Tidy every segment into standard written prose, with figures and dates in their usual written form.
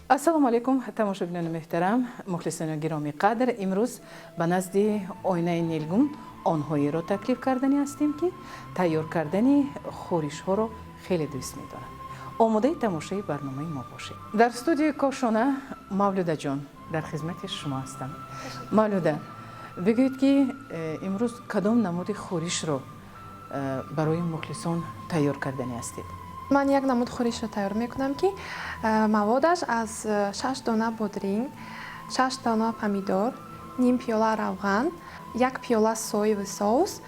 ассалому алайкум тамошобинони муҳтарам, мухлисони гироми қадр. имрӯз ба назди оинаи нилгум онҳоеро таклиф кардани ҳастем ки тайёр кардани хӯришҳоро хеле дӯст медоранд. омодаи тамошои барномаи мо бошед. дар студияи кошона мавлудаҷон дар хизмати шумо ҳастам. мавлуда, бигӯед ки имрӯз кадом намуди хӯришро барои мухлисон тайёр кардани ҳастед? من یک نمود خورش تیار میکنم که موادش از 6 دانه بادرینگ، 6 دانه پمیدور، نیم پیاله روغن، یک پیاله سوی و سس،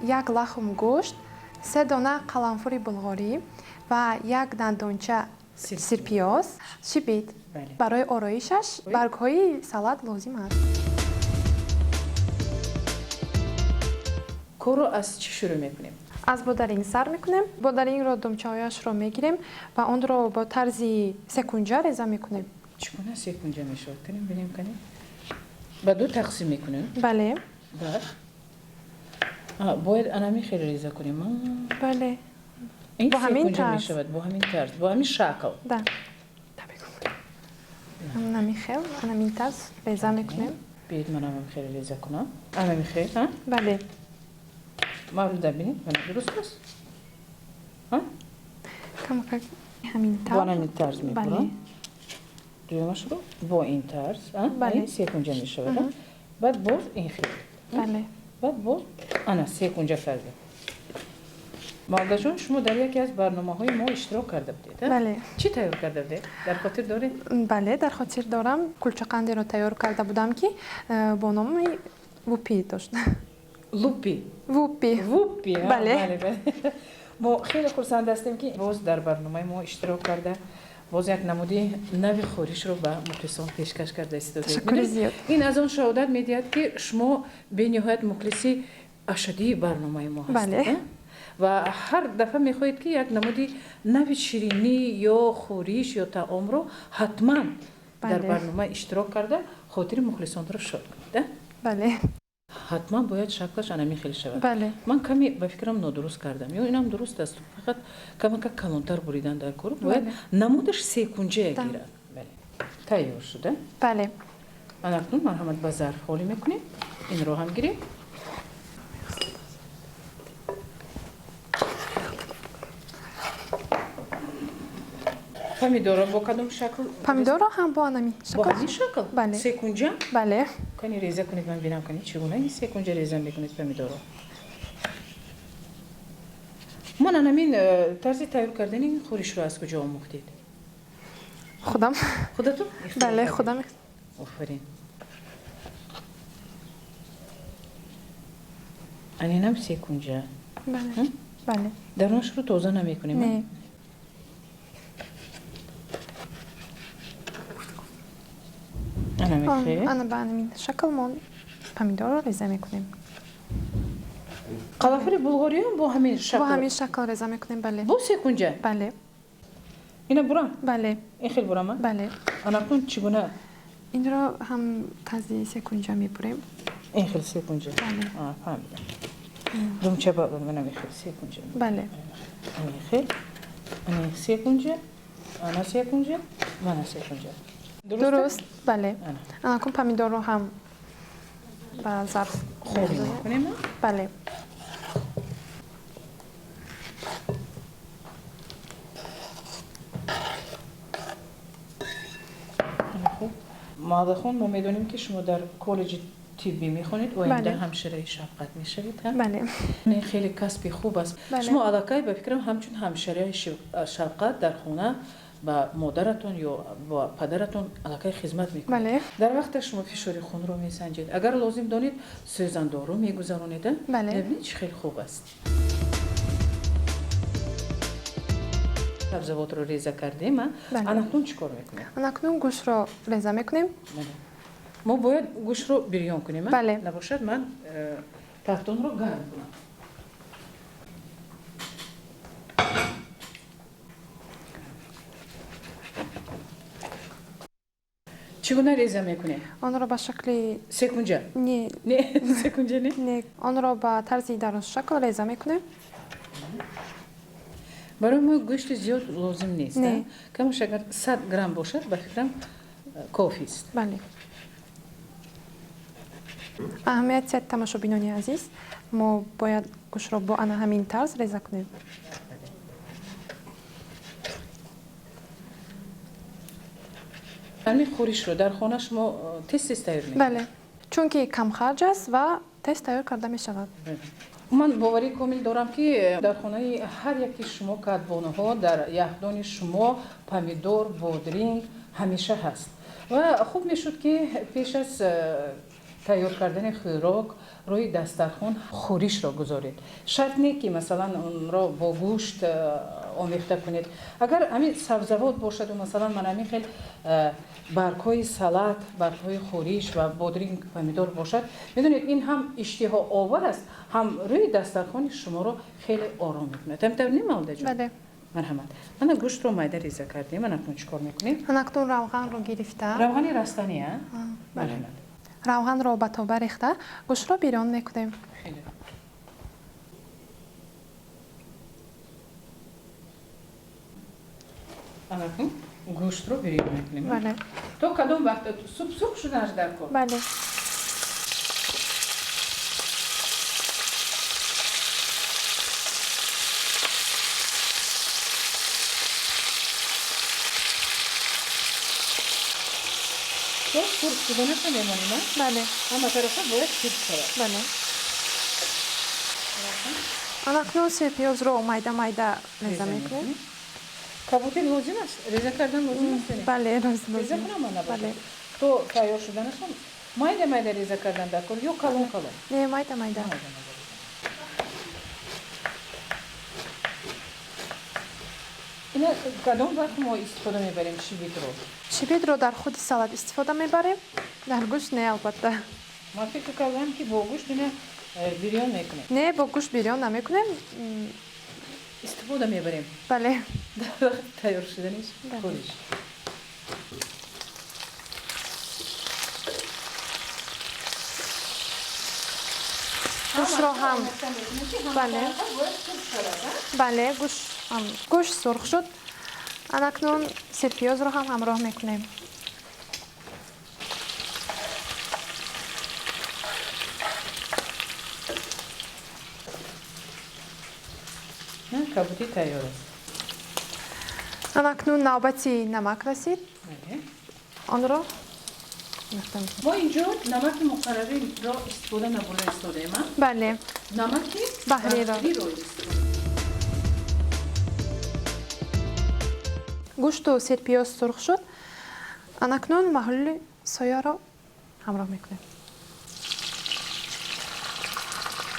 یک لحم گوشت، 3 دانه قرنفل بلغاری و یک دندانچه سرپیاز، شیبید. برای آرایشش برگ‌های سالاد لازم است. کارو از چی شروع میکنیم؟ از بادرینگ سر میکنیم. بادرینگ رو دمچه‌هایش رو میگیریم و اون رو با طرز سکونجه ریزه میکنیم. چگونه سکونجه میشه؟ کنیم ببینیم کنیم. با دو تقسیم میکنیم. بله. بعد باید انمی خیلی ریزه کنیم. بله. این با همین سکونجه طرز. میشود، با همین طرز، با همین شکل. ده. انمی خیلی، انمی طرز ریزه میکنیم. بیاید من انمی خیلی ریزه کنم. انمی خیلی، ها؟ بله. مولوده ببینید، درست است؟ ها؟ کم همین طرز. با همین طرز میکنم. بله. دویمش رو با این طرز، ها؟ بله. این سکونجه میشود. بعد باز این خیلی. بله. بعد باز انا سکونجه کردیم. مولوده جان، شما در یکی از برنامه‌های ما اشتراک کرده بودید. بله. چی تیار کرده بودید؟ در خاطر دارید؟ بله، در خاطر دارم. کلچه قندی رو تیار کرده بودم که با نام ووپی داشت. لوپی. ووپی. ووپی. بله. بله. ما خیلی خرسند هستیم که باز در برنامه ما اشتراک کرده. باز یک نمودی نوی خورش رو به مخلصان پیشکش کرده است. تشکر زیاد. این از آن شهادت میدهد که شما به نهایت مخلصی اشدی برنامه ما هستید. بله. و هر دفعه میخواهید که یک نمودی نوی شیرینی یا خورش یا طعام رو حتما در برنامه اشتراک کرده خاطر مخلصان رو شاد کنید. بله. حتما باید شکلش انمی خیلی شود. بله. من کمی به فکرم نادرست کردم. یا اینم درست است. فقط کمی که کلانتر بریدن در کار باید نمودش سکونجه گیرد. بله. تیار شده. بله. من اکنون مرحمت به ظرف خالی میکنیم. این رو هم گیریم. پمیدورا با کدوم شکل؟ پمیدورا هم با همین شکل. با همین شکل؟ بله. سکونجه؟ بله. کنی ریزه کنید من بینم کنید چگونه این سکونجه ریزه میکنید پمیدورا. من همین طرز تیار کردن این خورش رو از کجا آموختید؟ خودم. خودتون؟ بله خودم. آفرین. اینم سکونجه. بله. بله. درونش رو تازه نمیکنیم؟ نه. انا به همین شکل ما پمیدور رو ریزه میکنیم. قرنفل بلغاری هم با همین شکل؟ با همین شکل ریزه میکنیم. بله. با سکونجه؟ بله. اینا برام؟ بله. این خیلی برامه؟ بله. انا کن چگونه؟ این رو هم تازه سکونجه میبریم. این خیلی سکونجه؟ بله. فهمیدم. دوم چه با منم خیلی سکونجه؟ بله. این خیلی؟ این سکونجه؟ انا سکونجه؟ من سکونجه. درست؟ بله. انا کن پمیدور رو هم به ظرف خوبی میکنیم؟ بله. ماده خون ما میدونیم که شما در کالج طبی میخونید و اینجا همشیره شفقت میشوید. بله. این خیلی کسب خوب است. شما علاقه به فکرم همچون همشیره شفقت در خونه با مادرتون یا با پدرتون علاقه خدمت میکنید. بله. در وقت شما فشار خون رو میسنجید اگر لازم دانید سوزندار رو میگذرونید. بله. ببینید خیلی خوب است. سبزیجات رو ریزه کردیم. اکنون چیکار میکنیم؟ اکنون گوشت رو ریزه میکنیم. ما باید گوشت رو بریان کنیم. بله. نباشد من تفتون رو گرم کنم. چگونه ریزه میکنیم؟ آن را به شکل سکونجه؟ نه. نه سکونجه نه؟ نه. آن را به طرز در شکل ریزه میکنیم. برای ما گوشت زیاد لازم نیست. نه. کمش اگر 100 گرم باشد به فکرم کافی است. بله. اهمیت تماشابینان عزیز، ما باید گوشت را با همین طرز ریزه کنیم. همین خوریش رو در خانه شما تست تیار میکنید؟ بله. چون که کم خرج است و تست تیار کرده می شود. من باوری کامل دارم که در خانه هر یکی شما کدبانوها در یخدان شما پمیدور، بادرینگ همیشه هست و خوب میشد که پیش از تیار کردن خوراک روی دسترخوان خوریش را گذارید. شرط نیست که مثلا اون را با گوشت آمیخته کنید. اگر همین سبزیجات باشد و مثلا من همین خیلی برگ‌های سالاد، برگ‌های خوریش و بادرینگ پمیدور باشد، میدونید این هم اشتها آور است، هم روی دسترخوان شما رو خیلی آرام میکنه. تمام نمی‌مالده جان. بله. مرحمت. من گوشت رو میده ریزه کردیم. من اکنون چیکار میکنیم؟ من اکنون روغن رو گرفته. روغنی رستنی ها؟ بله. روغن را به تابه ریخته گوشت را بیرون میکنیم. خیلی. اکنون گوشت رو بیرون میکنیم. بله. تو کدوم وقت سوپ شده اش در کار؟ بله. تو سرخ شده نمیمونیم ها؟ بله. اما طرفا باید سرخ شود. بله. اکنون سرپیاز رو میده ریزه میکنیم. کابوتی لازم است. ریزه کردن لازم است. بله لازم. ریزه کنم من نباید. بله. تو تیار شدنشون میده ریزه کردن در کار یا کلون. نه میده. اینا کدام وقت ما استفاده میبریم شیبیت رو در خود سالاد استفاده میبریم. در گوشت نه البته. من فکر کردم که با گوشت اینا بیریان میکنیم. نه با گوشت بیریان نمیکنیم. استفاده میبریم. بله. در وقت تیار شدنش خوریش. گوشت رو هم بله گوشت سرخ شد. اکنون سرپیاز رو هم همراه میکنیم. نه کابوتی تیار است. اکنون نوبتی نمک رسید. آن را ما اینجا نمک مقرری را استفاده نبرده ما. بله. نمک بحری را. گوشت و سرپیاز سرخ شد. اکنون محلول سویا را همراه میکنیم.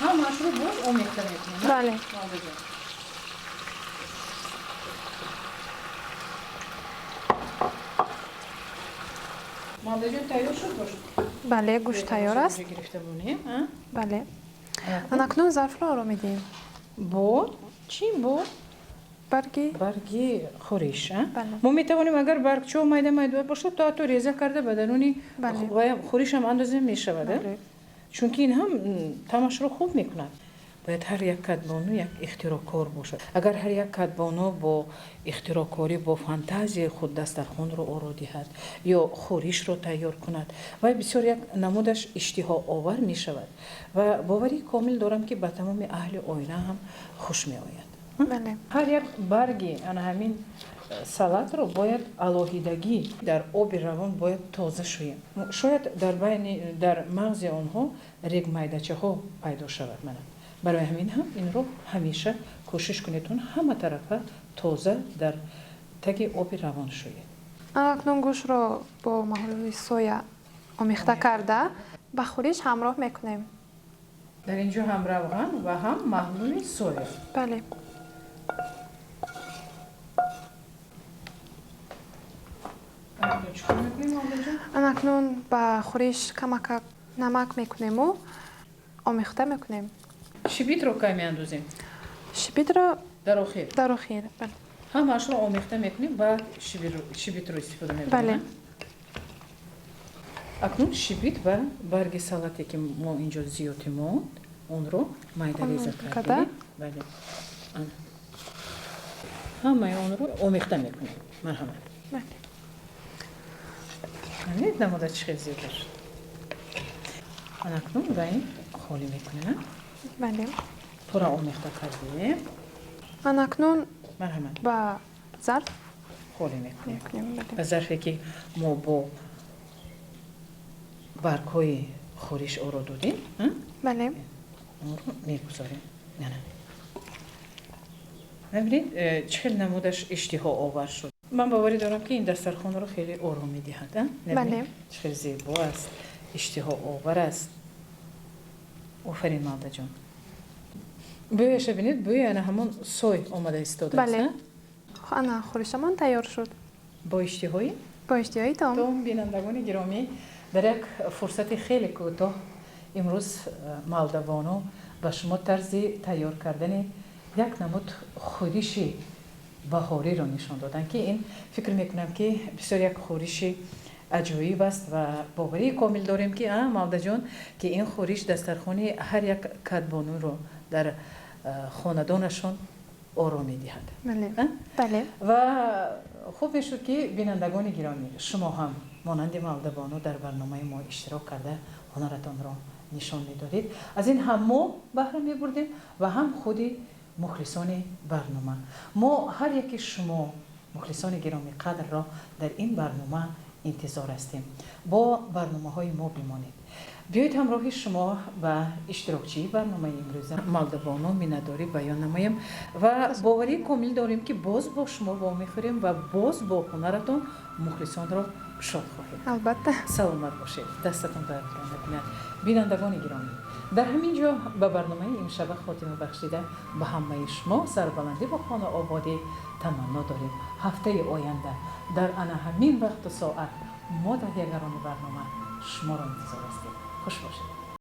مشروب باز آمیخته میکنیم. بله. مالده جون تیار شد باشد. بله گوشت تیار است. بله. اکنون ظرف را میدیم. بود؟ چی بود؟ برگی خوریش. بله. ما میتوانیم اگر برگ چو میده باشه تو ریزه کرده بدنونی خوریش هم اندازه میشود. بله. چون که این هم تماش رو خوب میکند. باید هر یک کدبانو یک اختراعکار باشد. اگر هر یک کدبانو با اختراعکاری با فانتزی خود دسترخوان رو آرا دهد یا خوریش رو تیار کند و بسیار یک نمودش اشتها آور می شود و باوری کامل دارم که به تمام اهل آینه هم خوش می آید. بله. هر یک برگی همین سالاد رو باید الوهیدگی در آب روان باید تازه شویم. شاید در مغز آنها ریگ میدهچه ها پیدا شود. برای همین هم این رو همیشه کوشش کنیدون همه طرفه تازه در تگ آب روان شوید. اکنون گوشت رو با محلول سویا آمیخته کرده با خوریش همراه میکنیم. در اینجا هم روغن و هم محلول سویا. بله. اکنون با خوریش کمک نمک میکنیم و آمیخته میکنیم. شیبیت رو که میاندازیم؟ شیبیت رو در آخر. بله. همش رو آمیخته میکنیم بعد شیبیت رو استفاده میکنیم. بله. اکنون شیبیت و برگ سالادی که ما اینجا زیادی موند اون رو میده ریزه کردیم. بله. همه آن رو آمیخته میکنیم. مرحمت. بله. همین نموده چه زیاد شد. من اکنون به این خالی میکنم. بله. پورا آمیخته کردیم. من اکنون مرحمت. با ظرف خالی میکنیم. میکنیم. به بله. ظرفی که ما با برگ‌های خورش آن رو دادیم. بله. اون رو میگذاریم. نه. ببینید چه نمودش اشتها آور شد. من باوری دارم که این دسترخوان رو خیلی آرام می‌دهد. بله. چه زیبا است. اشتها آور است. آفرین مالده جان. بویش ببینید بوی انا همون سوی آمده ایستاده است. بله. انا خورشمان تیار شد. با اشتهایی با اشتیایی تام. تو بینندگان گرامی در یک فرصت خیلی کوتاه امروز مالدوانو به شما طرز تیار کردن یک نمود خورش بهاری را نشان دادن که این فکر میکنم که بسیار یک خورش عجایب است و باوری کامل داریم که مالده جان که این خورش دسترخوان هر یک کدبانو رو در خاندانشان آرامی دهد. بله. بله. و خوب میشد که بینندگان گرامی شما هم مانند مالدوانو در برنامه ما اشتراک کرده هنرتان را نشان میدادید. از این هم ما بهره میبردیم و هم خودی مخلصان برنامه. ما هر یکی شما مخلصان گرامی قدر را در این برنامه انتظار هستیم. با برنامه های ما بمانید. بیایید همراه شما و اشتراکچی برنامه امروز مالدوانو مینداری بیان نمایم و باوری کامل داریم که باز با شما با میخوریم و باز با هنرتان مخلصان را شاد خواهید. البته. سلامت باشید. دستتون درد نکند. بینندگان گرامی در همین جا به برنامه امشب خاتمه بخشیده به همه شما سربلندی با خانه آبادی تمنا داریم. هفته آینده در آن همین وقت و ساعت ما در یگانه برنامه شما را انتظار هستیم. خوش باشید.